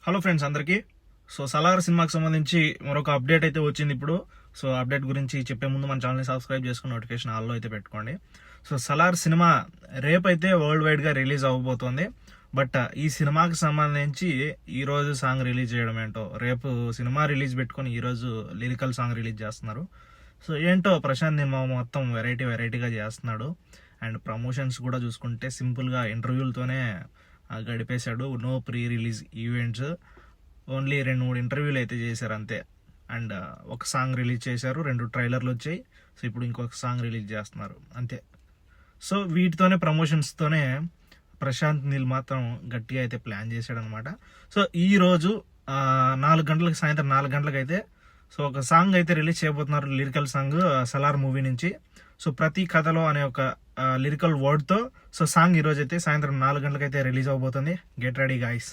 Hello friends అందరికీ. So Salaar సినిమాకి సంబంధించి మరొక అప్డేట్ అయితే వచ్చింది ఇప్పుడు. సో అప్డేట్ గురించి చెప్పే ముందు మన ఛానల్ని సబ్స్క్రైబ్ చేసుకుని నోటిఫికేషన్ ఆల్లో అయితే పెట్టుకోండి. సో సలార్ సినిమా రేపైతే వరల్డ్ వైడ్గా రిలీజ్ అవ్వబోతోంది. బట్ ఈ సినిమాకి సంబంధించి ఈరోజు సాంగ్ రిలీజ్ చేయడం ఏంటో, రేపు సినిమా రిలీజ్ పెట్టుకొని ఈరోజు లిరికల్ సాంగ్ రిలీజ్ చేస్తున్నారు. సో ఏంటో ప్రశాంత్ నిమ్మ మొత్తం వెరైటీగా చేస్తున్నాడు. అండ్ ప్రమోషన్స్ కూడా చూసుకుంటే సింపుల్గా ఇంటర్వ్యూలతోనే గడిపేశాడు. No pre release events, only 2-3 ఇంటర్వ్యూలు అయితే చేశారు అంతే. అండ్ ఒక సాంగ్ రిలీజ్ చేశారు, 2 ట్రైలర్లు వచ్చాయి. సో ఇప్పుడు ఇంకొక సాంగ్ రిలీజ్ చేస్తున్నారు అంతే. సో వీటితోనే ప్రమోషన్స్తోనే ప్రశాంత్ నీల్ మాత్రం గట్టిగా అయితే ప్లాన్ చేశాడు అనమాట. సో ఈరోజు 4 గంటలకు, సాయంత్రం 4 గంటలకు అయితే సో ఒక సాంగ్ అయితే రిలీజ్ చేయబోతున్నారు, లిరికల్ సాంగ్ సలార్ మూవీ నుంచి. సో ప్రతి కథలో అనే ఒక లిరికల్ వర్డ్తో సో సాంగ్ ఈరోజు అయితే సాయంత్రం 4 గంటలకు అయితే రిలీజ్ అవబోతుంది. Get ready guys.